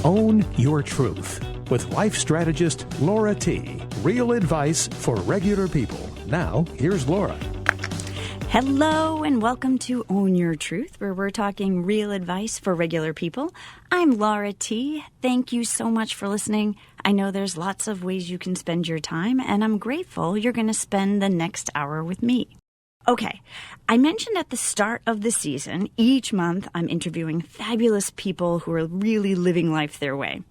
Own Your Truth with life strategist Laura T. Real advice for regular people. Now, here's Laura. Hello and welcome to Own Your Truth, where we're talking real advice for regular people. I'm Laura T. Thank you so much for listening. I know there's lots of ways you can spend your time, and I'm grateful you're going to spend the next hour with me. Okay, I mentioned at the start of the season, each month I'm interviewing fabulous people who are really living life their way.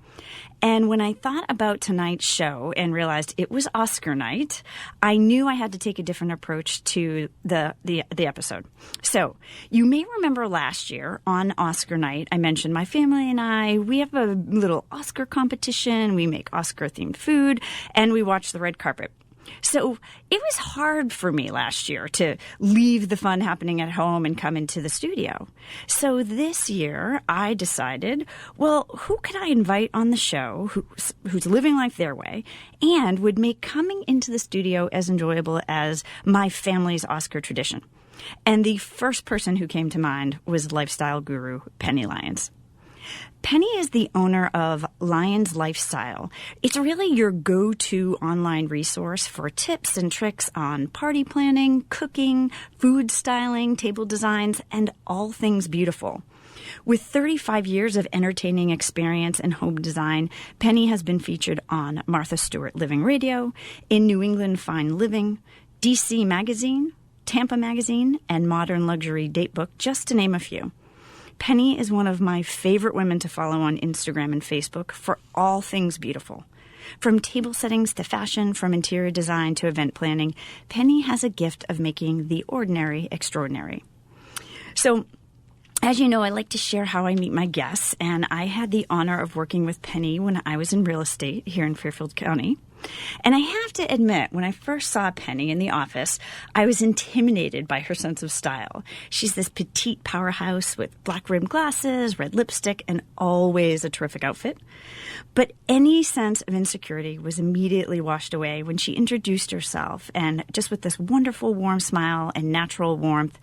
And when I thought about tonight's show and realized it was Oscar night, I knew I had to take a different approach to the episode. So you may remember last year on Oscar night, I mentioned my family and we have a little Oscar competition. We make Oscar-themed food, and we watch the red carpet. So it was hard for me last year to leave the fun happening at home and come into the studio. So this year I decided, well, who could I invite on the show who's living life their way and would make coming into the studio as enjoyable as my family's Oscar tradition? And the first person who came to mind was lifestyle guru Penny Lyons. Penny is the owner of Lyons Lifestyle. It's really your go-to online resource for tips and tricks on party planning, cooking, food styling, table designs, and all things beautiful. With 35 years of entertaining experience in home design, Penny has been featured on Martha Stewart Living Radio, in New England Fine Living, DC Magazine, Tampa Magazine, and Modern Luxury Datebook, just to name a few. Penny is one of my favorite women to follow on Instagram and Facebook for all things beautiful. From table settings to fashion, from interior design to event planning, Penny has a gift of making the ordinary extraordinary. So, as you know, I like to share how I meet my guests, and I had the honor of working with Penny when I was in real estate here in Fairfield County. And I have to admit, when I first saw Penny in the office, I was intimidated by her sense of style. She's this petite powerhouse with black-rimmed glasses, red lipstick, and always a terrific outfit. But any sense of insecurity was immediately washed away when she introduced herself, and just with this wonderful warm smile and natural warmth.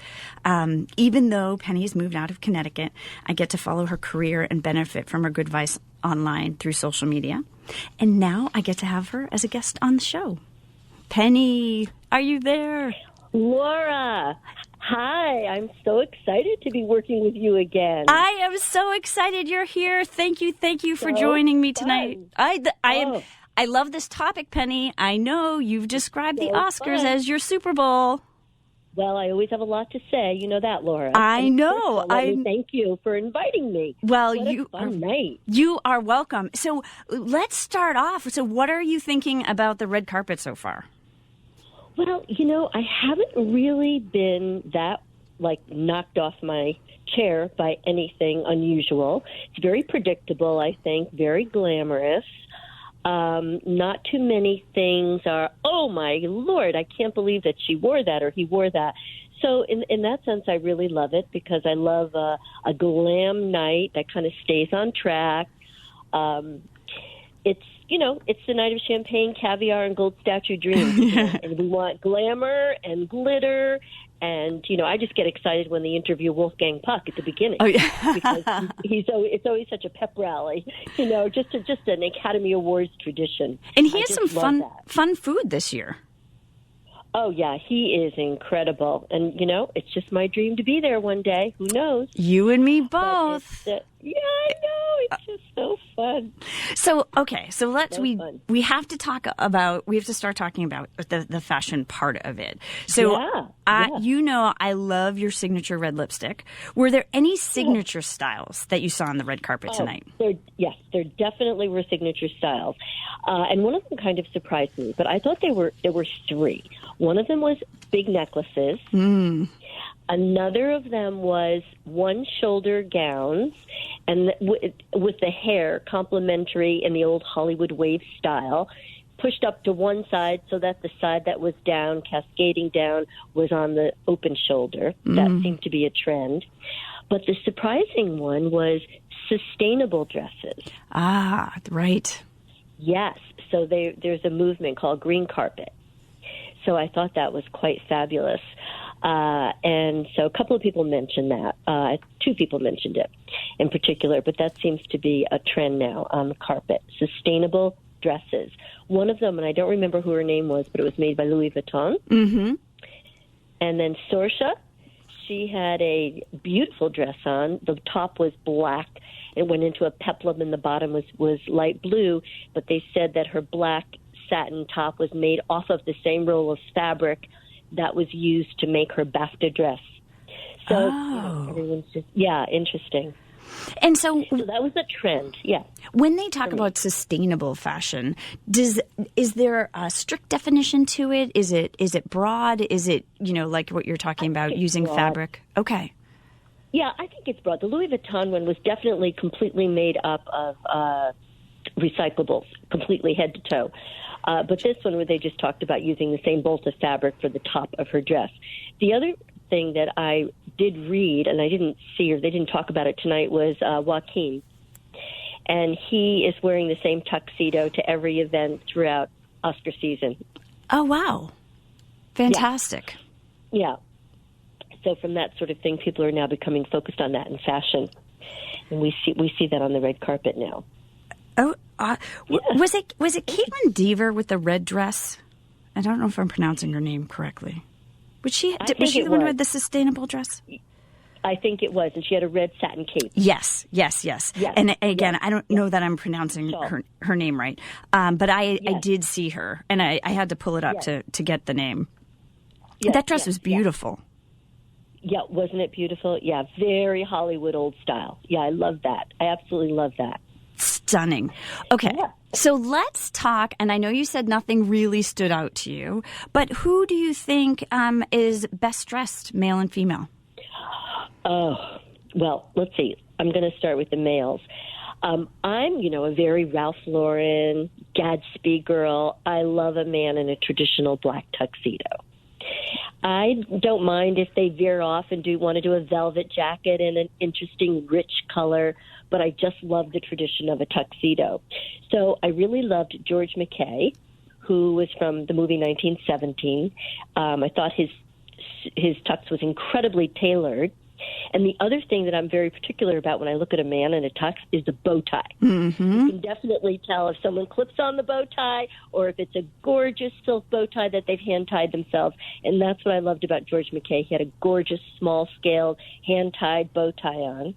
Even though Penny's moved out of Connecticut, I get to follow her career and benefit from her good advice online through social media. And now I get to have her as a guest on the show. Penny, are you there? Laura, hi. I'm so excited to be working with you again. I am so excited you're here. Thank you for joining me tonight. I love this topic, Penny. I know you've described the Oscars as your Super Bowl. Well, I always have a lot to say. You know that, Laura. I know. Thank you for inviting me. Well, what a fun night. You are welcome. So let's start off. So what are you thinking about the red carpet so far? Well, I haven't really been that, knocked off my chair by anything unusual. It's very predictable, I think, very glamorous. Not too many things are, oh my Lord, I can't believe that she wore that or he wore that. So in that sense, I really love it because I love a glam night that kind of stays on track. It's the night of champagne, caviar, and gold statue dreams. And we want glamour and glitter. And, I just get excited when they interview Wolfgang Puck at the beginning. Oh, yeah. Because it's always such a pep rally, just an Academy Awards tradition. And he has some fun food this year. Oh, yeah, he is incredible. And, it's just my dream to be there one day. Who knows? You and me both. Yeah, I know. It's just so fun. So, okay. So we have to start talking about the fashion part of it. So, I love your signature red lipstick. Were there any signature styles that you saw on the red carpet tonight? There definitely were signature styles. And one of them kind of surprised me, but I thought there were three. One of them was big necklaces. Another of them was one-shoulder gowns, and with the hair complementary in the old Hollywood wave style, pushed up to one side so that the side that was down, cascading down, was on the open shoulder. That seemed to be a trend. But the surprising one was sustainable dresses. Ah, right. Yes. So there's a movement called green carpet. So I thought that was quite fabulous. And so a couple of people mentioned that. Two people mentioned it in particular, but that seems to be a trend now on the carpet. Sustainable dresses. One of them, and I don't remember who her name was, but it was made by Louis Vuitton. Mm-hmm. And then Sorsha, she had a beautiful dress on. The top was black. It went into a peplum, and the bottom was light blue. But they said that her black satin top was made off of the same roll of fabric that was used to make her BAFTA dress. So, everyone's just, interesting. And so that was a trend, yeah. When they talk about sustainable fashion, is there a strict definition to it? Is it broad? Is it, like what you're talking about, using broad. fabric? Okay. Yeah, I think it's broad. The Louis Vuitton one was definitely completely made up of recyclables, completely head to toe. But this one, where they just talked about using the same bolt of fabric for the top of her dress. The other thing that I did read, and I didn't see, or they didn't talk about it tonight, was Joaquin. And he is wearing the same tuxedo to every event throughout Oscar season. Oh, wow. Fantastic. Yeah. So from that sort of thing, people are now becoming focused on that in fashion. And we see that on the red carpet now. Oh, was it Caitlin Dever with the red dress? I don't know if I'm pronouncing her name correctly. Was she the one who had the sustainable dress? I think it was, and she had a red satin cape. Yes. And again, I don't know that I'm pronouncing her name right, but I did see her, and I had to pull it up to get the name. That dress was beautiful. Yeah, wasn't it beautiful? Yeah, very Hollywood old style. Yeah, I love that. I absolutely love that. Stunning. Okay, so let's talk, and I know you said nothing really stood out to you, but who do you think is best dressed, male and female? Oh, well, let's see. I'm going to start with the males. I'm, a very Ralph Lauren, Gadsby girl. I love a man in a traditional black tuxedo. I don't mind if they veer off and want to do a velvet jacket in an interesting, rich color, but I just love the tradition of a tuxedo. So I really loved George McKay, who was from the movie 1917. I thought his tux was incredibly tailored. And the other thing that I'm very particular about when I look at a man in a tux is the bow tie. Mm-hmm. You can definitely tell if someone clips on the bow tie or if it's a gorgeous silk bow tie that they've hand-tied themselves. And that's what I loved about George McKay. He had a gorgeous, small-scale, hand-tied bow tie on.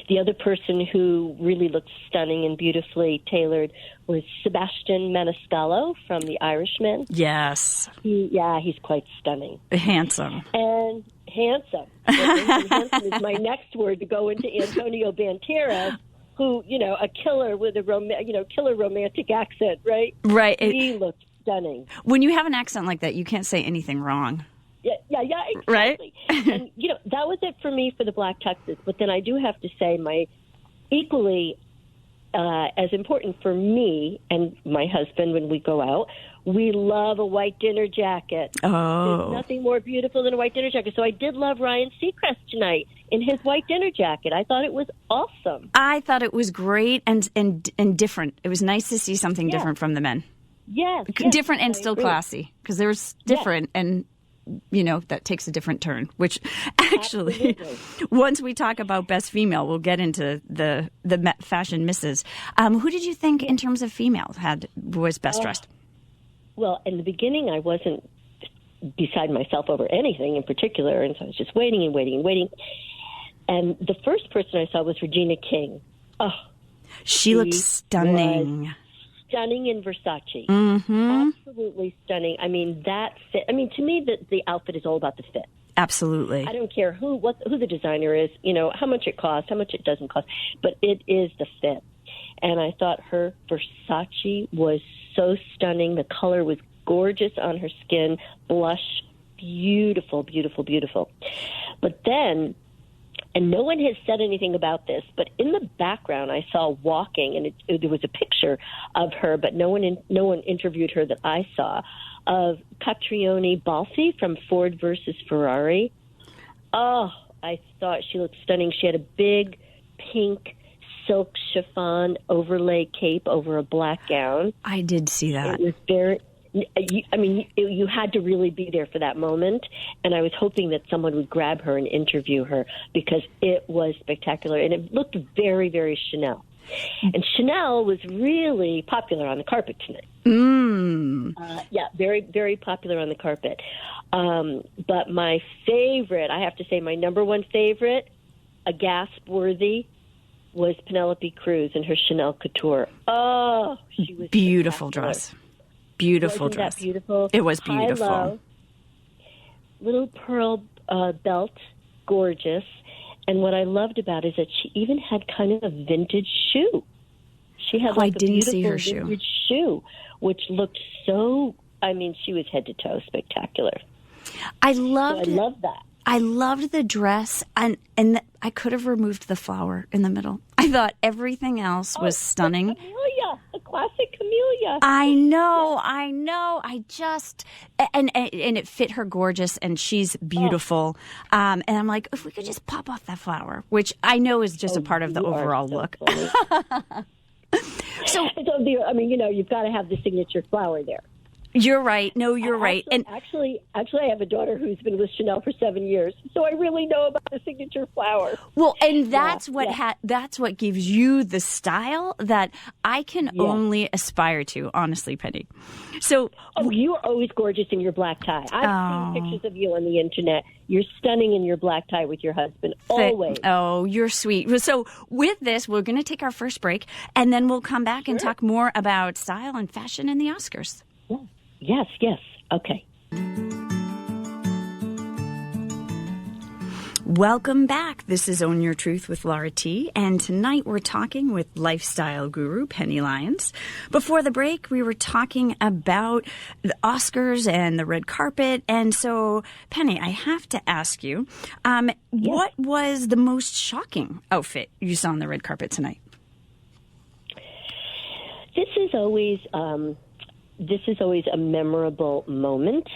The other person who really looked stunning and beautifully tailored was Sebastian Maniscalco from The Irishman. Yes. He's quite stunning. Handsome. And handsome. And handsome is my next word to go into Antonio Banderas, who, a killer with a killer romantic accent, right? Right. He looked stunning. When you have an accent like that, you can't say anything wrong. Yeah, exactly. Right? And, that was it for me for the black tuxes. But then I do have to say my equally as important for me and my husband when we go out, we love a white dinner jacket. Oh. There's nothing more beautiful than a white dinner jacket. So I did love Ryan Seacrest tonight in his white dinner jacket. I thought it was awesome. I thought it was great and different. It was nice to see something different from the men. Yes. Different and still classy, because there's different and that takes a different turn, which actually, once we talk about best female, we'll get into the fashion misses. Who did you think in terms of female was best dressed? Well, in the beginning, I wasn't beside myself over anything in particular, and so I was just waiting. And the first person I saw was Regina King. Oh, she looked stunning. Stunning in Versace. Mm-hmm. Absolutely stunning. I mean, that fit. I mean, to me, the outfit is all about the fit. Absolutely. I don't care who the designer is, how much it costs, how much it doesn't cost, but it is the fit. And I thought her Versace was so stunning. The color was gorgeous on her skin, blush, beautiful, beautiful, beautiful. But then, and no one has said anything about this, but in the background I saw walking, and there was a picture of her, but no one interviewed her that I saw, of Catriona Balfi from Ford versus Ferrari. Oh, I thought she looked stunning. She had a big pink silk chiffon overlay cape over a black gown. I did see that. It was very, You had to really be there for that moment, and I was hoping that someone would grab her and interview her because it was spectacular, and it looked very, very Chanel. And Chanel was really popular on the carpet tonight. Very, very popular on the carpet. But my favorite, I have to say my number one favorite, a gasp-worthy, was Penelope Cruz and her Chanel Couture. Oh, she was beautiful dress. Beautiful Wasn't dress. That beautiful? It was beautiful. High-low, little pearl belt, gorgeous. And what I loved about it is that she even had kind of a vintage shoe. She had I a didn't see her vintage shoe, which looked so. She was head to toe spectacular. I loved that. I loved the dress, and I could have removed the flower in the middle. I thought everything else was stunning. A classic camellia. I know. I just and it fit her gorgeous, and she's beautiful. And I'm like, if we could just pop off that flower, which I know is just a part of the overall look. So, you've got to have the signature flower there. You're right. No, you're right. And actually, I have a daughter who's been with Chanel for 7 years, so I really know about the signature flower. Well, and that's that's what gives you the style that I can only aspire to, honestly, Penny. So, you are always gorgeous in your black tie. I've seen pictures of you on the internet. You're stunning in your black tie with your husband, always. Oh, you're sweet. So with this, we're going to take our first break, and then we'll come back and talk more about style and fashion in the Oscars. Yes. Okay. Welcome back. This is Own Your Truth with Laura T. And tonight we're talking with lifestyle guru Penny Lyons. Before the break, we were talking about the Oscars and the red carpet. And so, Penny, I have to ask you, what was the most shocking outfit you saw on the red carpet tonight? This is always a memorable moment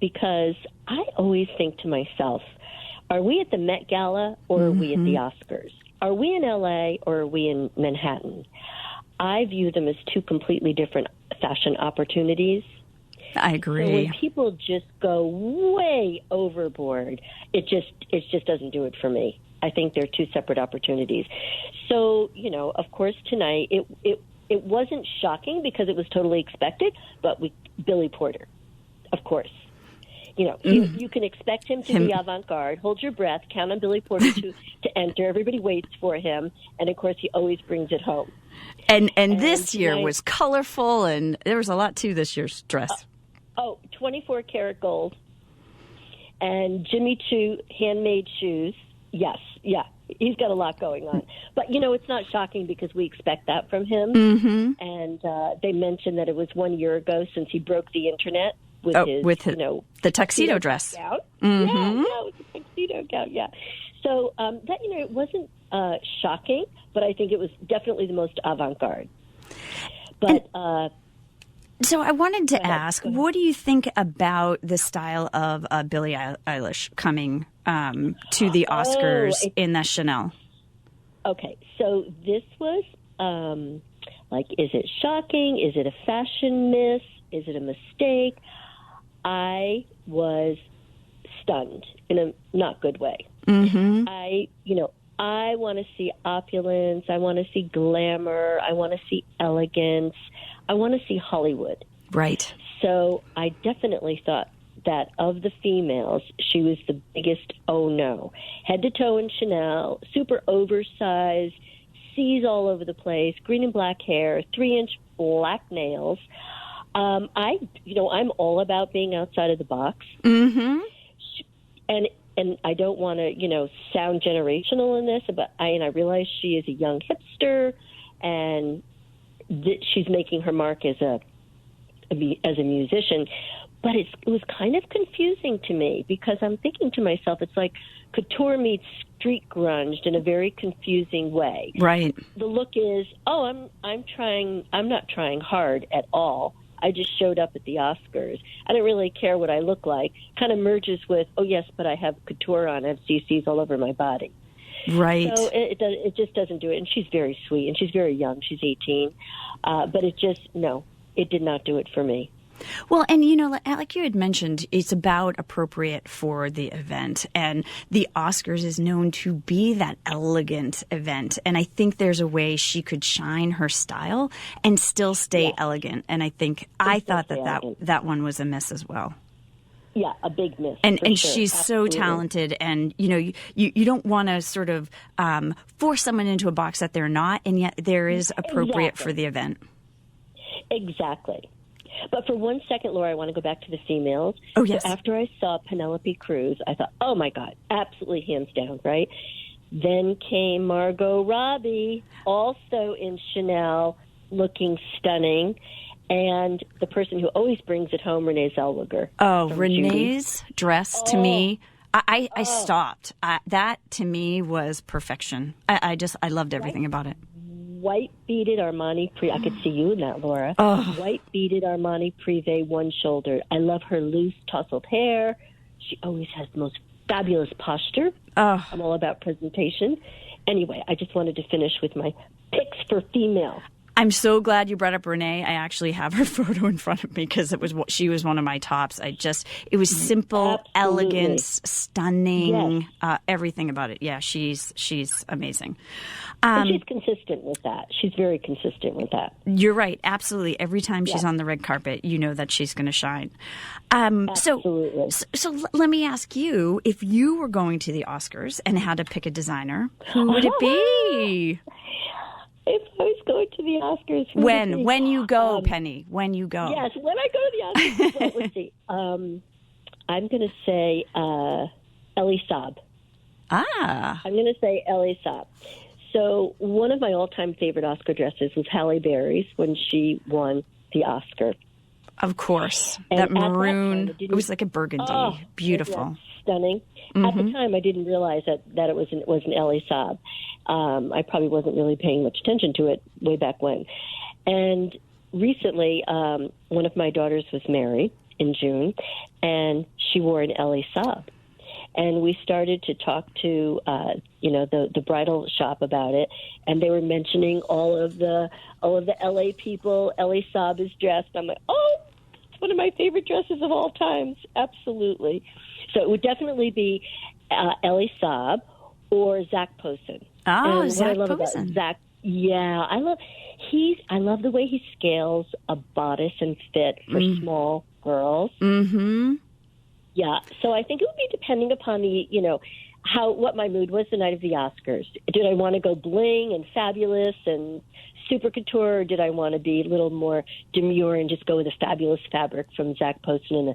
because I always think to myself, are we at the Met Gala or are we at the Oscars? Are we in L.A. or are we in Manhattan? I view them as two completely different fashion opportunities. I agree. So when people just go way overboard, it just doesn't do it for me. I think they're two separate opportunities. So, of course, tonight it wasn't shocking because it was totally expected, but Billy Porter, of course. You can expect him to be avant-garde, hold your breath, count on Billy Porter to enter. Everybody waits for him, and of course he always brings it home. And this year was colorful, and there was a lot to this year's dress. 24 karat gold, and Jimmy Choo handmade shoes. Yes, yeah. He's got a lot going on. But, it's not shocking because we expect that from him. Mm-hmm. And they mentioned that it was 1 year ago since he broke the internet with the tuxedo dress. Mm-hmm. Yeah, with the tuxedo gown, yeah. So, it wasn't shocking, but I think it was definitely the most avant-garde. But... So I wanted to ask, what do you think about the style of Billie Eilish coming to the Oscars in the Chanel? Okay, so this was is it shocking? Is it a fashion miss? Is it a mistake? I was stunned in a not good way. Mm-hmm. I want to see opulence. I want to see glamour. I want to see elegance. I want to see Hollywood. Right. So I definitely thought that of the females, she was the biggest no. Head to toe in Chanel, super oversized, C's all over the place, green and black hair, 3-inch black nails. I'm all about being outside of the box. Mm-hmm. And I don't want to, sound generational in this, but I realize she is a young hipster, and she's making her mark as a musician. But it was kind of confusing to me because I'm thinking to myself, it's like couture meets street grunge in a very confusing way. Right. The look is, I'm not trying hard at all. I just showed up at the Oscars. I don't really care what I look like. Kind of merges with, yes, but I have couture on. I have CCs all over my body. Right. So it just doesn't do it. And she's very sweet, and she's very young. She's 18. But it did not do it for me. Well, and like you had mentioned, it's about appropriate for the event. And the Oscars is known to be that elegant event. And I think there's a way she could shine her style and still stay elegant. And I thought that one was a miss as well. Yeah, a big miss. And sure. she's Absolutely. so talented, and you don't want to sort of force someone into a box that they're not, and yet there is appropriate for the event. Exactly. But for 1 second, Laura, I want to go back to the females. Oh, yes. So after I saw Penelope Cruz, I thought, oh, my God, absolutely hands down, right? Then came Margot Robbie, also in Chanel, looking stunning. And the person who always brings it home, Renee Zellweger. Oh, Renee's dress to me, I stopped. That to me was perfection. I loved everything about it. White beaded Armani I could see you in that, Laura. White beaded Armani Privé, one shoulder. I love her loose tousled hair. She always has the most fabulous posture. I'm all about presentation. Anyway, I just wanted to finish with my picks for female. I'm so glad you brought up Renee. I actually have her photo in front of me because she was one of my tops. It was simple, elegance, stunning, everything about it. Yeah, she's amazing. And she's consistent with that. She's very consistent with that. You're right. Absolutely. Every time she's on the red carpet, you know that she's going to shine. Absolutely. So let me ask you, if you were going to the Oscars and had to pick a designer, who would it be? If I was going to the Oscars, when you go, Penny, when you go. Yes, when I go to the Oscars. Well, let's see. I'm going to say Elie Saab. I'm going to say Elie Saab. So one of my all-time favorite Oscar dresses was Halle Berry's when she won the Oscar. Of course, And that at maroon. that time, It was like a burgundy, beautiful, stunning. At the time, I didn't realize that it was an Elie Saab. I probably wasn't really paying much attention to it way back when. And recently, one of my daughters was married in June, and she wore an Elie Saab. And we started to talk to, the bridal shop about it, and they were mentioning all of the LA people Elie Saab is dressed. I'm like, it's one of my favorite dresses of all times. Absolutely. So it would definitely be Elie Saab or Zach Posen. Zach Posen. Zach, I love the way he scales a bodice and fit for small girls. Mm-hmm. Yeah, so I think it would be depending upon what my mood was the night of the Oscars. Did I want to go bling and fabulous and super couture, or did I want to be a little more demure and just go with a fabulous fabric from Zach Posen and a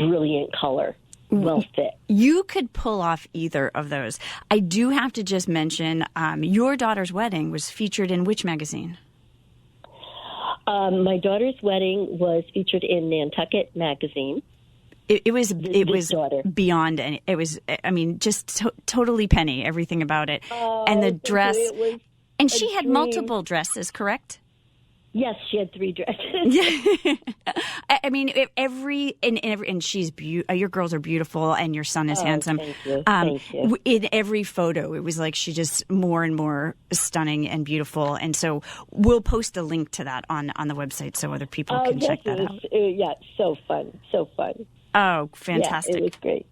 brilliant color? Well fit. You could pull off either of those. I do have to just mention your daughter's wedding was featured in which magazine? My daughter's wedding was featured in Nantucket magazine. It was daughter. beyond any. It was, just totally Penny, everything about it, and the dress. And she had multiple dresses, correct? Yes, she had 3 dresses. I mean, and she's your girls are beautiful, and your son is handsome. Thank you. Thank you. In every photo, it was like she just more and more stunning and beautiful. And so we'll post a link to that on the website so other people can check that out. Yeah, so fun. Oh, fantastic. Yeah, it was great.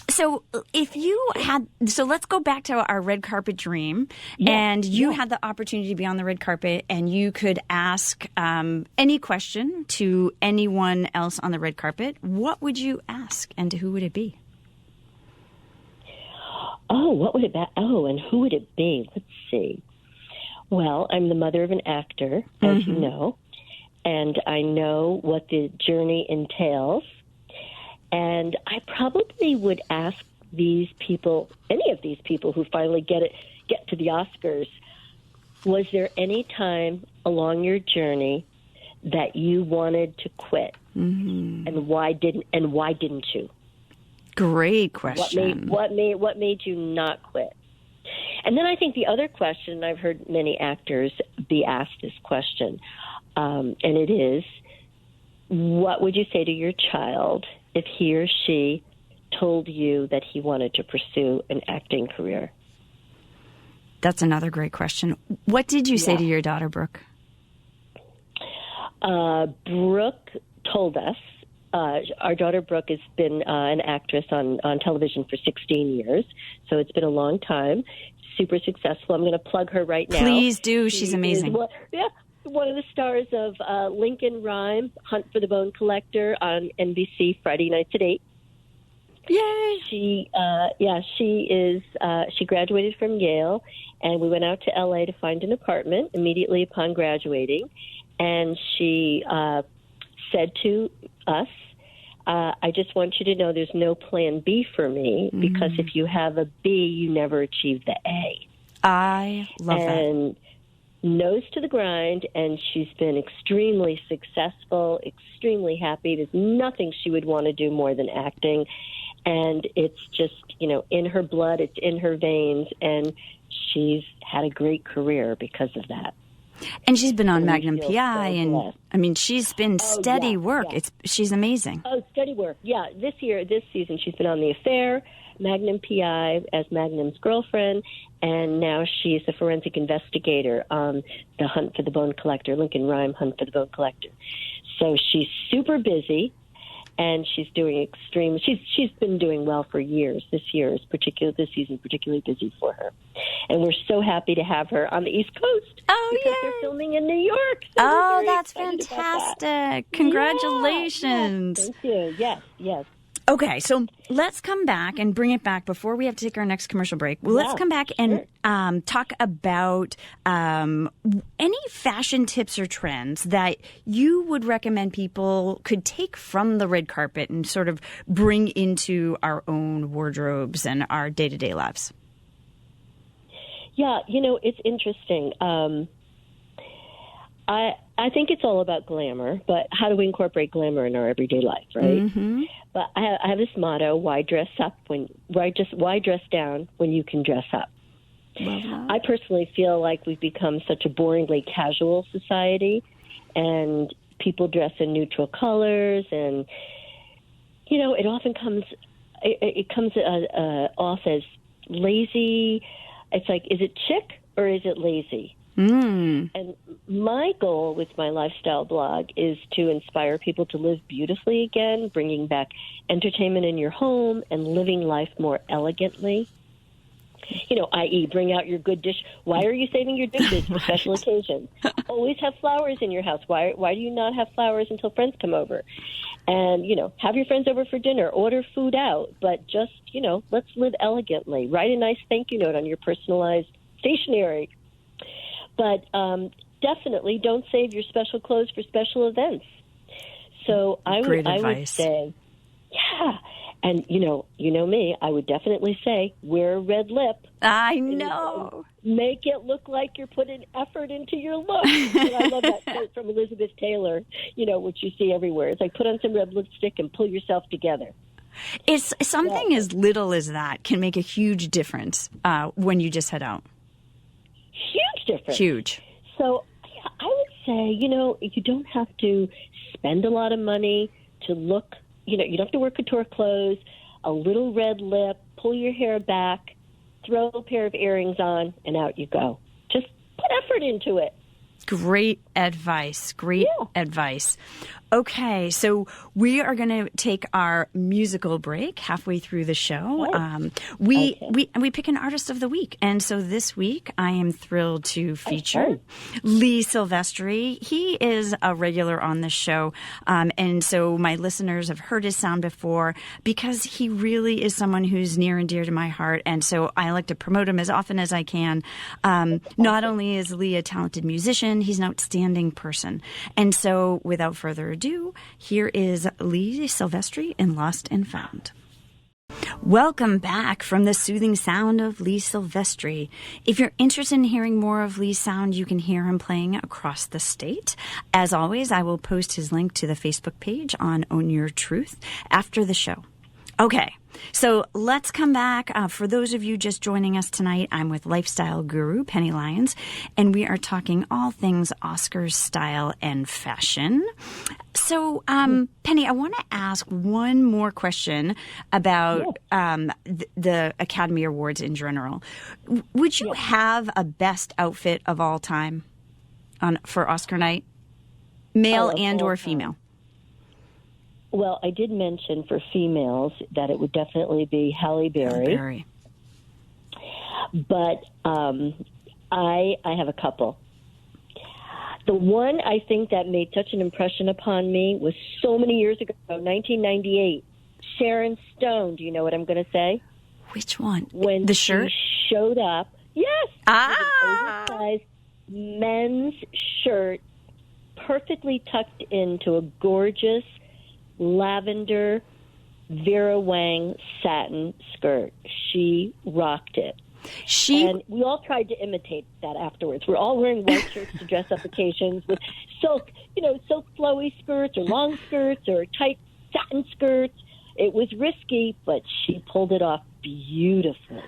So let's go back to our red carpet dream. And you had the opportunity to be on the red carpet, and you could ask any question to anyone else on the red carpet. What would you ask, and to who would it be? What would it be? And who would it be? Let's see. Well, I'm the mother of an actor, as you know, and I know what the journey entails. And I probably would ask any of these people who finally get to the Oscars, was there any time along your journey that you wanted to quit? And why didn't you? Great question. What made you not quit? And then I think the other question, I've heard many actors be asked this question, and it is, what would you say to your child if he or she told you that he wanted to pursue an acting career? That's another great question. What did you say to your daughter, Brooke? Brooke told us. Our daughter Brooke has been an actress on television for 16 years, so it's been a long time. Super successful. I'm going to plug her right now. Please do. She's amazing. One of the stars of Lincoln Rhyme, Hunt for the Bone Collector on NBC Friday nights at 8. Yay! She graduated from Yale, and we went out to LA to find an apartment immediately upon graduating. And she said to us, I just want you to know there's no plan B for me, because if you have a B, you never achieve the A. I love that. And nose to the grind, and she's been extremely successful, extremely happy. There's nothing she would want to do more than acting. And it's just, in her blood, it's in her veins, and she's had a great career because of that. And she's been on Magnum PI, and she's been steady work. Yeah. She's amazing. Oh, steady work. Yeah, this season, she's been on The Affair, Magnum PI as Magnum's girlfriend, and now she's a forensic investigator on the Hunt for the Bone Collector, Lincoln Rhyme Hunt for the Bone Collector. So she's super busy. And she's doing she's been doing well for years. This season particularly busy for her. And we're so happy to have her on the East Coast. Oh, because they're filming in New York. So that's fantastic. Congratulations. Yeah. Thank you. Yes. Okay, so let's come back and bring it back before we have to take our next commercial break. Well, let's come back and talk about any fashion tips or trends that you would recommend people could take from the red carpet and sort of bring into our own wardrobes and our day-to-day lives. Yeah, it's interesting. I think it's all about glamour, but how do we incorporate glamour in our everyday life, right? Mm-hmm. But I have this motto: why dress down when you can dress up? Mm-hmm. I personally feel like we've become such a boringly casual society, and people dress in neutral colors, and it often comes off as lazy. It's like, is it chic or is it lazy? And my goal with my lifestyle blog is to inspire people to live beautifully again, bringing back entertainment in your home and living life more elegantly. I.e., bring out your good dish. Why are you saving your dishes for special occasions? Always have flowers in your house. Why do you not have flowers until friends come over? And, have your friends over for dinner. Order food out. But just, let's live elegantly. Write a nice thank you note on your personalized stationery. But definitely don't save your special clothes for special events. So I would say, yeah. And, you know me, I would definitely say wear a red lip. I know. Make it look like you're putting effort into your look. And I love that quote from Elizabeth Taylor, which you see everywhere. It's like, put on some red lipstick and pull yourself together. It's something as little as that can make a huge difference when you just head out. Huge difference. Huge. So I would say, you don't have to spend a lot of money to look, you don't have to wear couture clothes, a little red lip, pull your hair back, throw a pair of earrings on, and out you go. Just put effort into it. Great advice. Advice. Okay, so we are going to take our musical break halfway through the show. We pick an artist of the week, and so this week I am thrilled to feature Lee Silvestri. He is a regular on the show, and so my listeners have heard his sound before because he really is someone who's near and dear to my heart, and so I like to promote him as often as I can. Not only is Lee a talented musician, he's an outstanding person, and so without further ado, here is Lee Silvestri in Lost and Found. Welcome back from the soothing sound of Lee Silvestri. If you're interested in hearing more of Lee's sound, you can hear him playing across the state. As always, I will post his link to the Facebook page on Own Your Truth after the show. Okay, so let's come back. For those of you just joining us tonight, I'm with lifestyle guru Penny Lyons, and we are talking all things Oscars, style, and fashion. So, Penny, I want to ask one more question about the Academy Awards in general. Would you have a best outfit of all time for Oscar night, male and or female? Well, I did mention for females that it would definitely be Halle Berry. But I have a couple. The one I think that made such an impression upon me was so many years ago, 1998. Sharon Stone. Do you know what I'm going to say? Which one? When the shirt she showed up, yes, with an oversized men's shirt, perfectly tucked into a gorgeous lavender Vera Wang satin skirt. She rocked it. And we all tried to imitate that afterwards. We're all wearing white shirts to dress up occasions with silk flowy skirts or long skirts or tight satin skirts. It was risky, but she pulled it off beautifully.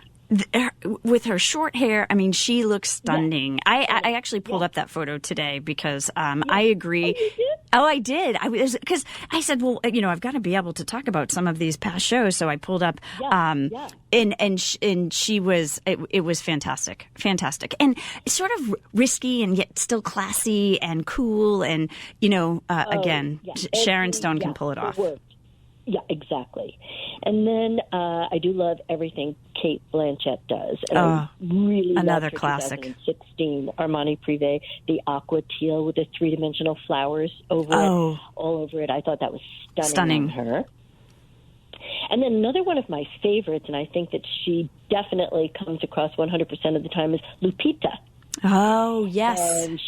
With her short hair, I mean, she looks stunning. Yeah. I actually pulled up that photo today because I agree. Oh, you did? Oh, I did. Because I said, well, I've got to be able to talk about some of these past shows. So I pulled up, and she was, it was fantastic, and sort of risky and yet still classy and cool. And, Sharon Stone can pull it off. Yeah, exactly. And then I do love everything Kate Blanchett does. And I really another loved her classic. 2016 Armani Privé, the aqua teal with the three-dimensional flowers over it, all over it. I thought that was stunning on her. And then another one of my favorites, and I think that she definitely comes across 100% of the time, is Lupita. Oh, yes. And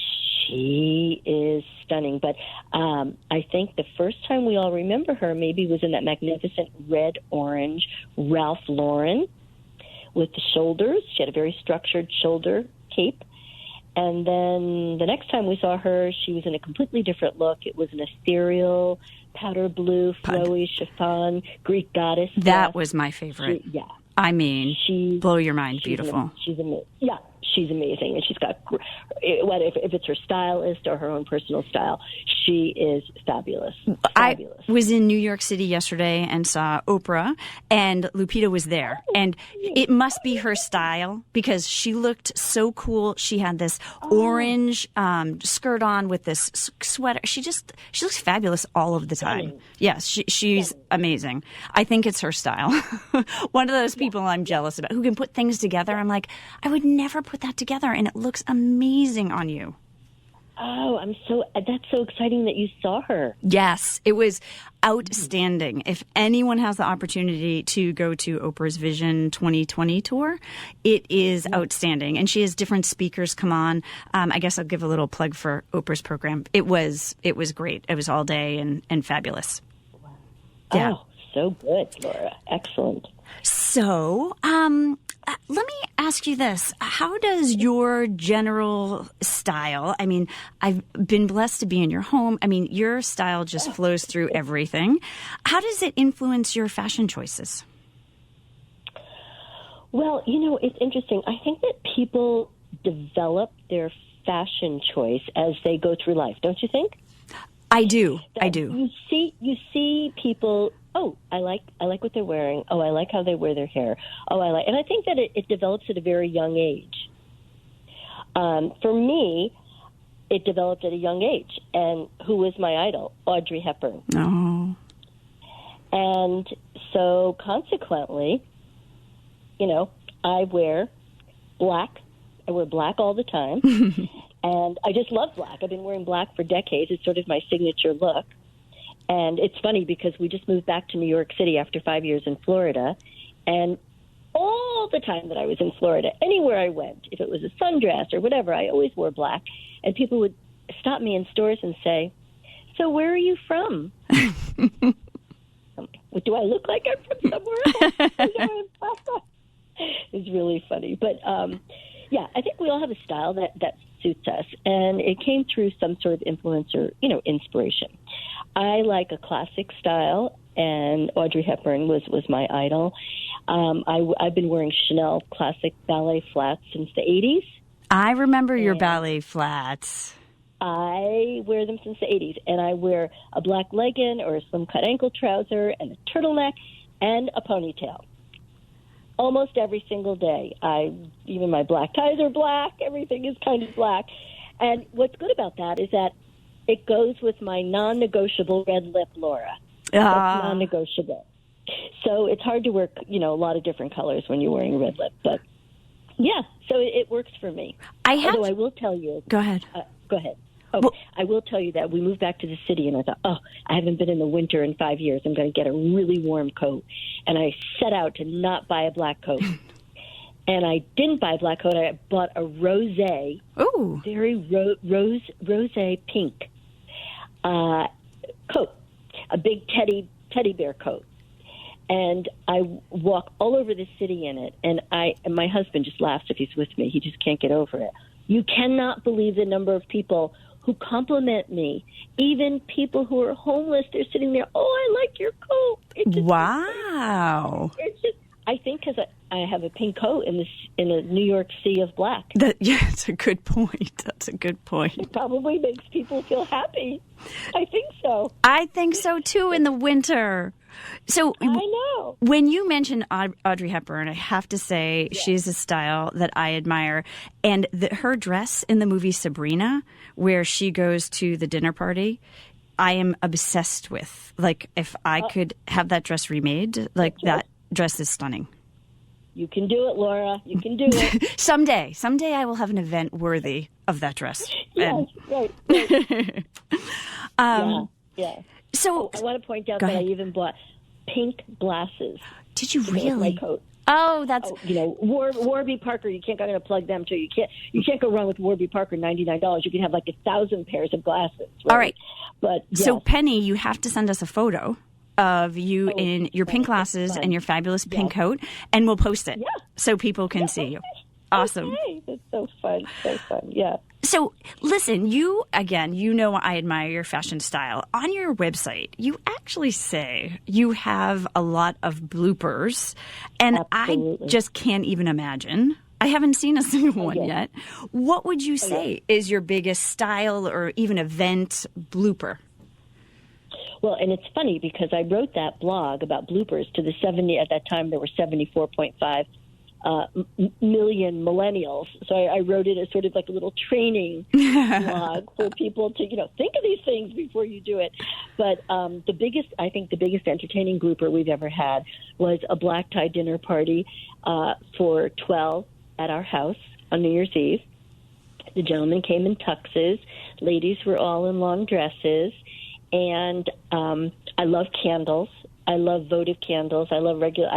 she is stunning. But I think the first time we all remember her maybe was in that magnificent red-orange Ralph Lauren with the shoulders. She had a very structured shoulder cape. And then the next time we saw her, she was in a completely different look. It was an ethereal, powder blue, flowy chiffon, Greek goddess. That was my favorite. I mean, blow your mind. Beautiful. She's amazing. Yeah, she's amazing. And she's got, if it's her stylist or her own personal style, she is fabulous. I was in New York City yesterday and saw Oprah, and Lupita was there. And it must be her style because she looked so cool. She had this orange skirt on with this sweater. She looks fabulous all of the time. Yes, she's amazing. I think it's her style. One of those people I'm jealous about who can put things together. I'm like, I would never put that together, and it looks amazing on you. Oh, that's so exciting that you saw her. Yes, it was outstanding. If anyone has the opportunity to go to Oprah's Vision 2020 tour, it is outstanding. And she has different speakers come on. I guess I'll give a little plug for Oprah's program. It was great. It was all day and fabulous. Wow. Yeah. Oh, so good, Laura. Excellent. So, let me ask you this. How does your general style, I mean, I've been blessed to be in your home. I mean, your style just flows through everything. How does it influence your fashion choices? Well, it's interesting. I think that people develop their fashion choice as they go through life, don't you think? I do. You see people. Oh, I like what they're wearing. Oh, I like how they wear their hair. And I think that it develops at a very young age. For me, it developed at a young age. And who was my idol? Audrey Hepburn. Oh. And so consequently, I wear black. I wear black all the time. And I just love black. I've been wearing black for decades. It's sort of my signature look. And it's funny because we just moved back to New York City after 5 years in Florida. And all the time that I was in Florida, anywhere I went, if it was a sundress or whatever, I always wore black. And people would stop me in stores and say, "So where are you from?" Do I look like I'm from somewhere else? It's really funny. But, I think we all have a style that suits us. And it came through some sort of influence or, inspiration. I like a classic style, and Audrey Hepburn was my idol. I've been wearing Chanel classic ballet flats since the 80s. I remember your ballet flats. I wear them since the 80s, and I wear a black legging or a slim-cut ankle trouser and a turtleneck and a ponytail. Almost every single day. Even my black ties are black. Everything is kind of black. And what's good about that is that it goes with my non-negotiable red lip, Laura. That's non-negotiable. So it's hard to wear, a lot of different colors when you're wearing a red lip. But yeah, so it works for me. Although I will tell you. Go ahead. Go ahead. Oh, I will tell you that we moved back to the city, and I thought, I haven't been in the winter in 5 years. I'm going to get a really warm coat. And I set out to not buy a black coat. And I didn't buy a black coat. I bought a rosé, very rosé pink coat, a big teddy bear coat. And I walk all over the city in it. And my husband just laughs if he's with me. He just can't get over it. You cannot believe the number of people who compliment me. Even people who are homeless, they're sitting there, I like your coat. Wow. It's just, I think because I have a pink coat in a New York sea of black. That's a good point. That's a good point. It probably makes people feel happy. I think so. I think so, too, in the winter. So I know. When you mentioned Audrey Hepburn, I have to say she's a style that I admire. And her dress in the movie Sabrina, where she goes to the dinner party, I am obsessed with. Like, if I could have that dress remade, that dress is stunning. You can do it, Laura. You can do it. Someday I will have an event worthy of that dress. Yes, right. Yeah. So I want to point out that I even bought pink glasses. Did you really? My coat. Oh, that's Warby Parker. You can't. I'm going to plug them too. You can't go wrong with Warby Parker. $99. You can have like 1,000 pairs of glasses. Right? All right. But so Penny, you have to send us a photo of you in your pink glasses and your fabulous pink coat, and we'll post it so people can see you. Awesome. Okay. That's so fun. So fun. Yeah. So, listen, I admire your fashion style. On your website, you actually say you have a lot of bloopers, and Absolutely. I just can't even imagine. I haven't seen a single one yet. What would you say is your biggest style or even event blooper? Well, and it's funny because I wrote that blog about bloopers to the 70, at that time there were 74.5 million millennials. So I wrote it as sort of like a little training blog for people to, think of these things before you do it. But the biggest entertaining blooper we've ever had was a black tie dinner party for 12 at our house on New Year's Eve. The gentlemen came in tuxes. Ladies were all in long dresses. And I love candles. I love votive candles. I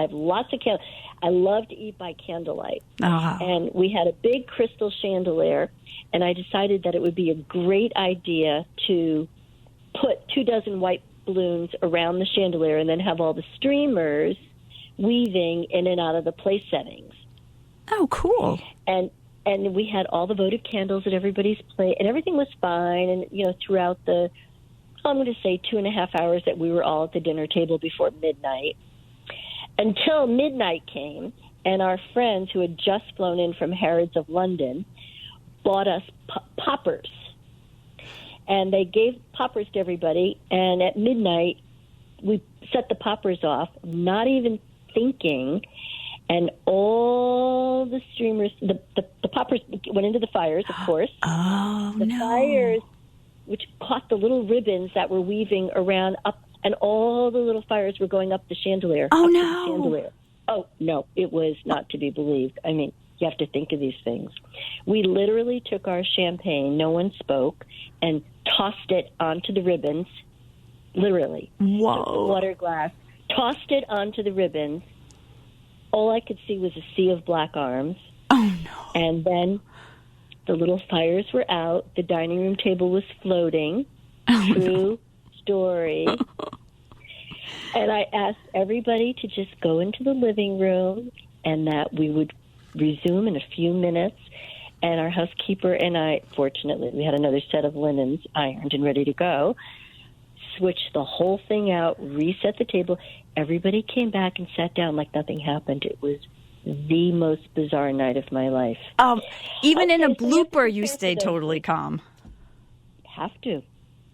have lots of candles. I love to eat by candlelight. And we had a big crystal chandelier, and I decided that it would be a great idea to put 24 white balloons around the chandelier and then have all the streamers weaving in and out of the place settings. Oh, cool. And we had all the votive candles at everybody's plate, and everything was fine. And, throughout the, I'm going to say 2.5 hours that we were all at the dinner table before midnight, until midnight came, and our friends who had just flown in from Harrods of London bought us poppers. And they gave poppers to everybody, and at midnight, we set the poppers off, not even thinking, and all the streamers, the poppers went into the fires, of course. The fires, which caught the little ribbons that were weaving around up, and all the little fires were going up the chandelier. Oh, no. The chandelier. Oh, no, it was not to be believed. I mean, you have to think of these things. We literally took our champagne, no one spoke, and tossed it onto the ribbons, literally. Whoa. Took the water glass, tossed it onto the ribbons. All I could see was a sea of black arms. Oh, no. And then the little fires were out. The dining room table was floating. True story. And I asked everybody to just go into the living room and that we would resume in a few minutes. And our housekeeper and I, fortunately, we had another set of linens ironed and ready to go, switched the whole thing out, reset the table. Everybody came back and sat down like nothing happened. It was the most bizarre night of my life. Even in a blooper, you stayed totally calm. Have to.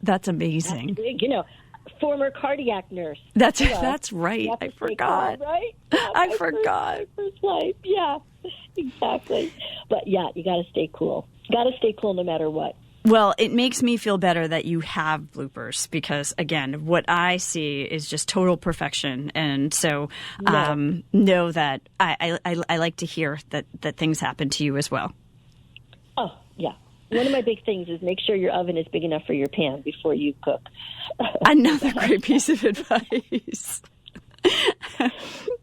That's amazing. Former cardiac nurse. That's right. I forgot. Calm, right? I forgot. My first life. Yeah, exactly. But yeah, you got to stay cool. Got to stay cool no matter what. Well, it makes me feel better that you have bloopers because, again, what I see is just total perfection. And so know that I like to hear that things happen to you as well. Oh, yeah. One of my big things is make sure your oven is big enough for your pan before you cook. Another great piece of advice.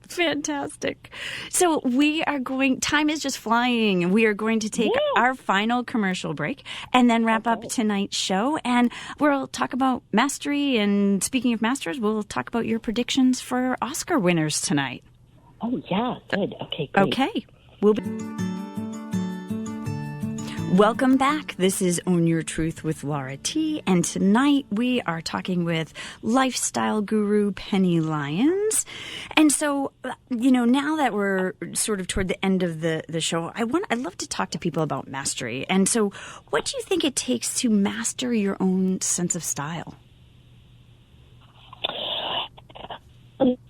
Fantastic. So time is just flying. We are going to take our final commercial break and then wrap up tonight's show. And we'll talk about mastery. And speaking of masters, we'll talk about your predictions for Oscar winners tonight. Oh, yeah. Good. Okay, great. Okay. We'll be... Welcome back. This is Own Your Truth with Laura T. And tonight we are talking with lifestyle guru Penny Lyons. And so, now that we're sort of toward the end of the show, I'd love to talk to people about mastery. And so what do you think it takes to master your own sense of style?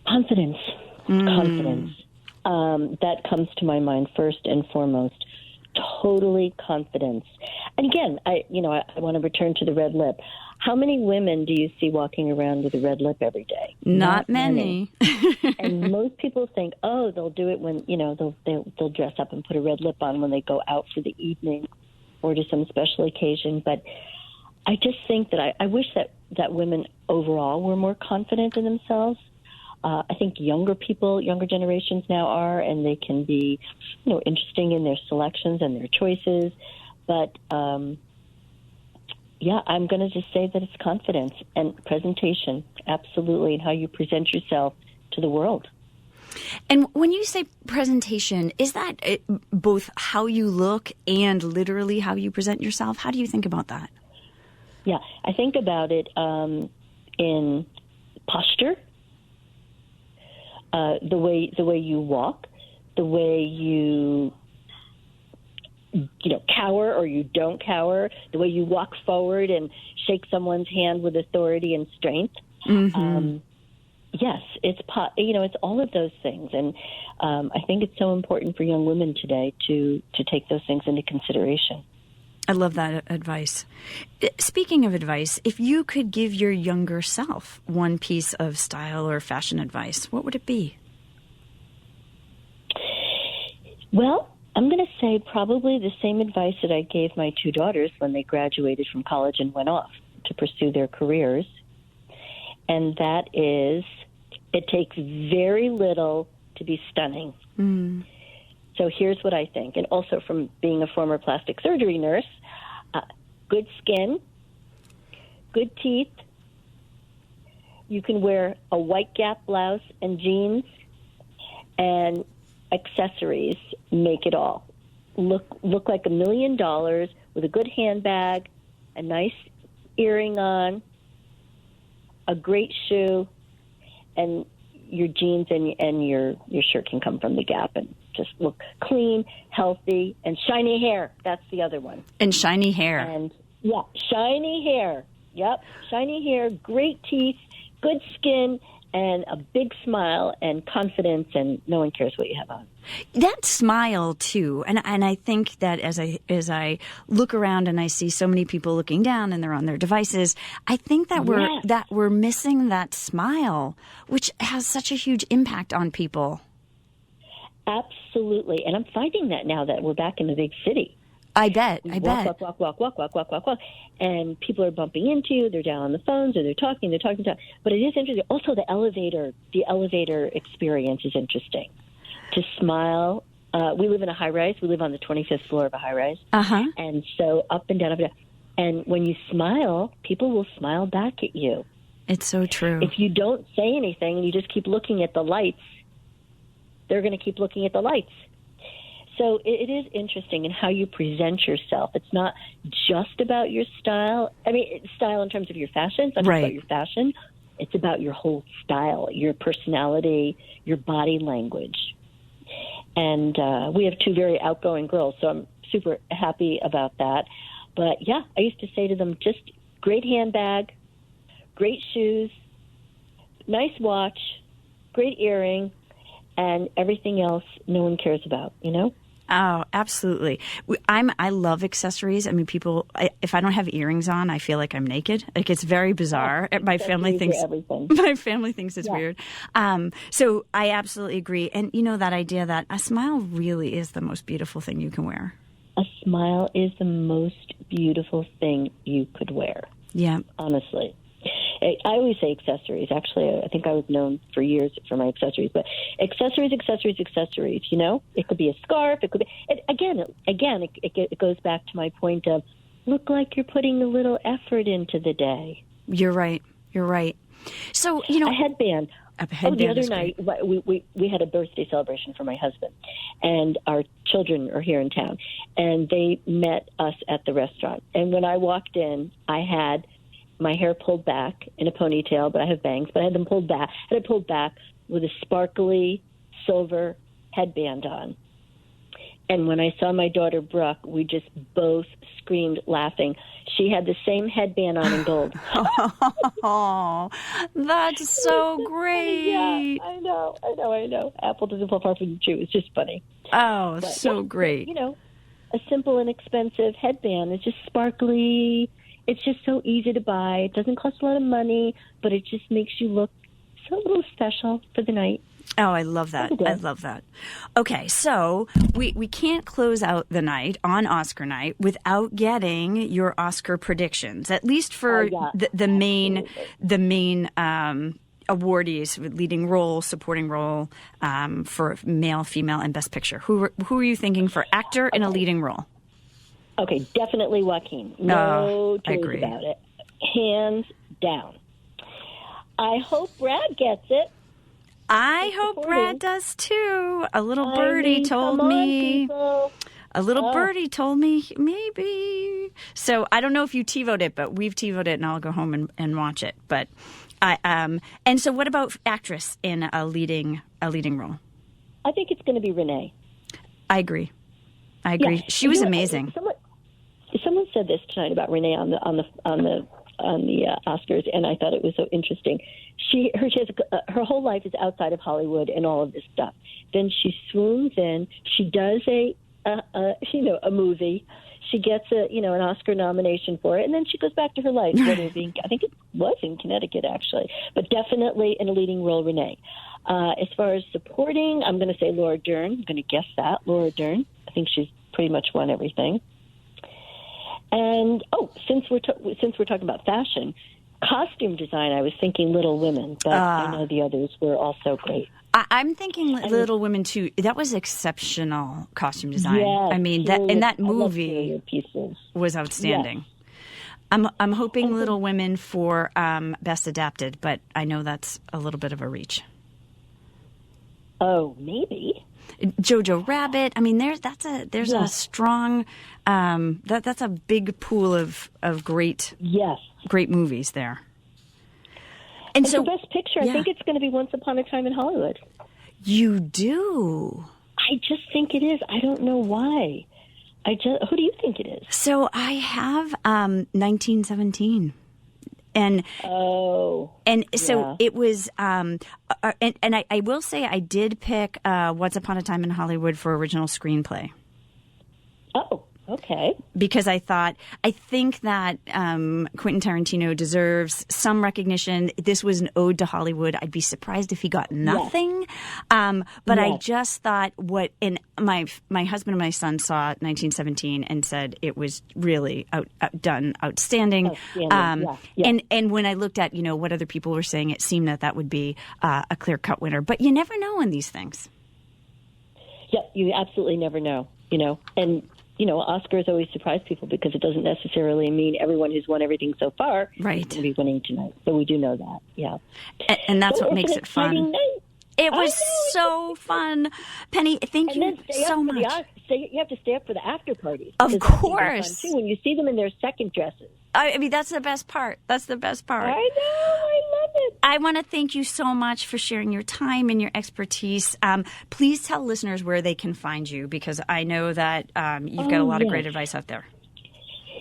Confidence. Confidence. That comes to my mind first and foremost. Totally confidence. And again, I want to return to the red lip. How many women do you see walking around with a red lip every day? Not many. And most people think, they'll do it when, they'll dress up and put a red lip on when they go out for the evening or to some special occasion. But I just think that I wish that women overall were more confident in themselves. I think younger generations now are, and they can be, interesting in their selections and their choices. But, I'm going to just say that it's confidence and presentation, absolutely, and how you present yourself to the world. And when you say presentation, is that both how you look and literally how you present yourself? How do you think about that? Yeah, I think about it in posture. The way you walk, the way you cower or you don't cower, the way you walk forward and shake someone's hand with authority and strength. Mm-hmm. Yes, it's it's all of those things, and I think it's so important for young women today to take those things into consideration. I love that advice. Speaking of advice, if you could give your younger self one piece of style or fashion advice, what would it be? Well, I'm going to say probably the same advice that I gave my two daughters when they graduated from college and went off to pursue their careers. And that is, it takes very little to be stunning. Mm. So here's what I think. And also from being a former plastic surgery nurse, good skin, good teeth. You can wear a white Gap blouse and jeans, and accessories make it all. Look like $1 million with a good handbag, a nice earring on, a great shoe, and your jeans and your shirt can come from the Gap and just look clean, healthy, and shiny hair. That's the other one. And shiny hair. And shiny hair. Yep, shiny hair, great teeth, good skin, and a big smile and confidence, and no one cares what you have on. That smile too, and I think that as I look around and I see so many people looking down and they're on their devices, I think that we're missing that smile, which has such a huge impact on people. Absolutely, and I'm finding that now that we're back in the big city. I bet. Walk. And people are bumping into you. They're down on the phones, or they're talking. But it is interesting. Also, the elevator experience is interesting. To smile. We live in a high-rise. We live on the 25th floor of a high-rise. Uh-huh. And so up and down. And when you smile, people will smile back at you. It's so true. If you don't say anything and you just keep looking at the lights, they're going to keep looking at the lights. So it is interesting in how you present yourself. It's not just about your style. I mean, style in terms of your fashion. It's not just about your fashion. It's about your whole style, your personality, your body language. And we have two very outgoing girls, so I'm super happy about that. But, yeah, I used to say to them, just great handbag, great shoes, nice watch, great earring, and everything else no one cares about, Oh, absolutely. I love accessories. I mean, if I don't have earrings on, I feel like I'm naked. Like, it's very bizarre. My family thinks it's weird. So I absolutely agree. And you know, that idea that a smile really is the most beautiful thing you can wear. A smile is the most beautiful thing you could wear. Yeah. Honestly. I always say accessories. Actually, I think I was known for years for my accessories. But accessories, you know? It could be a scarf. It could be... It goes back to my point of look like you're putting a little effort into the day. You're right. So, you know... A headband. The other night, we had a birthday celebration for my husband, and our children are here in town, and they met us at the restaurant. And when I walked in, I had my hair pulled back in a ponytail, but I have bangs, but I had them pulled back. I had it pulled back with a sparkly silver headband on. And when I saw my daughter, Brooke, we just both screamed laughing. She had the same headband on in gold. Oh, that's so great. Yeah, I know. Apple doesn't fall far from the tree. It's just funny. Oh, but, so great. You know, a simple, inexpensive headband. It's just sparkly. It's just so easy to buy. It doesn't cost a lot of money, but it just makes you look so a little special for the night. Oh, I love that. I love that. Okay, so we can't close out the night on Oscar night without getting your Oscar predictions, at least for the main awardees with leading role, supporting role, for male, female, and Best Picture. Who are you thinking for actor in a leading role? Okay, definitely Joaquin. No choice about it. Hands down. I hope Brad gets it. I hope Brad does too. A little birdie told me. A little birdie told me maybe. So I don't know if you TiVoed it, but we've TiVoed it, and I'll go home and watch it. But and so what about actress in a leading role? I think it's going to be Renee. I agree. Yeah. She was amazing. Someone said this tonight about Renee on the Oscars, and I thought it was so interesting. Her whole life is outside of Hollywood and all of this stuff. Then she swoons in. She does a movie. She gets an Oscar nomination for it, and then she goes back to her life. I think it was in Connecticut, actually, but definitely in a leading role, Renee. As far as supporting, I'm going to say Laura Dern. I'm going to guess that Laura Dern. I think she's pretty much won everything. And since we're talking about fashion, costume design, I was thinking Little Women, but I know the others were also great. I'm thinking Little Women too. That was exceptional costume design. Yes, I mean, that movie was outstanding. Yes. I'm hoping Little Women for Best Adapted, but I know that's a little bit of a reach. Oh, maybe. Jojo Rabbit. I mean, there's a strong that's a big pool of great movies there. And so, for Best Picture, I think it's going to be Once Upon a Time in Hollywood. You do? I just think it is. I don't know why. Who do you think it is? So I have 1917. And it was, and I will say I did pick Once Upon a Time in Hollywood for original screenplay. Oh, okay. Because I think that Quentin Tarantino deserves some recognition. This was an ode to Hollywood. I'd be surprised if he got nothing. Yes. But I just thought and my husband and my son saw 1917 and said it was really outstanding. And when I looked at, what other people were saying, it seemed that would be a clear-cut winner. But you never know in these things. Yeah, you absolutely never know, and Oscars always surprise people because it doesn't necessarily mean everyone who's won everything so far is going to be winning tonight. So we do know that, yeah. And that's what makes it fun. It was so fun. Penny, thank you so much. You have to stay up for the after parties. Of course. When you see them in their second dresses. I mean, that's the best part. I know. I love it. I want to thank you so much for sharing your time and your expertise. Please tell listeners where they can find you, because I know that you've got a lot of great advice out there.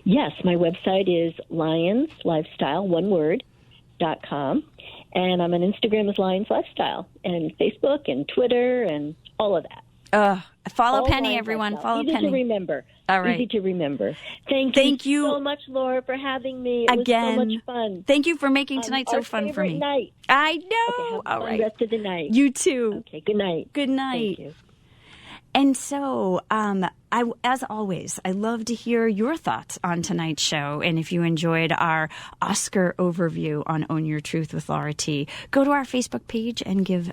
Yes, my website is LionsLifestyle.com, and I'm on Instagram as Lions Lifestyle, and Facebook and Twitter and all of that. Follow All Penny, lines everyone. like that. Follow Easy Penny. to remember. All right. Easy to remember. Thank you so much, Laura, for having me. It Again. was so much fun. Thank you for making tonight so fun for me. Night. I know. Okay, have a All fun right. rest of the night. You too. Okay, good night. Good night. Thank you. And so, as always, I love to hear your thoughts on tonight's show. And if you enjoyed our Oscar overview on Own Your Truth with Laura T., go to our Facebook page and give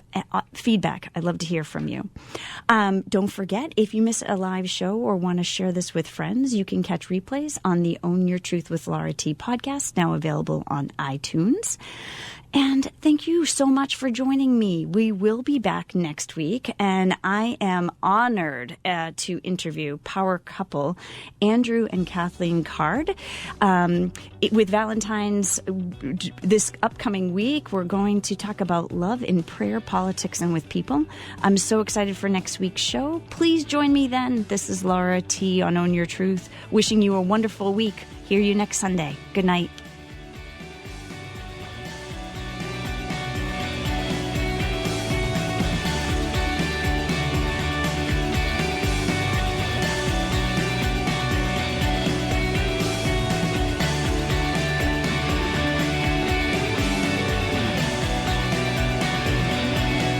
feedback. I'd love to hear from you. Don't forget, if you miss a live show or want to share this with friends, you can catch replays on the Own Your Truth with Laura T podcast, now available on iTunes. And thank you so much for joining me. We will be back next week, and I am honored to interview power couple Andrew and Kathleen Card. With Valentine's this upcoming week, we're going to talk about love in prayer, politics, and with people. I'm so excited for next week's show. Please join me then. This is Laura T. on Own Your Truth, wishing you a wonderful week. Hear you next Sunday. Good night.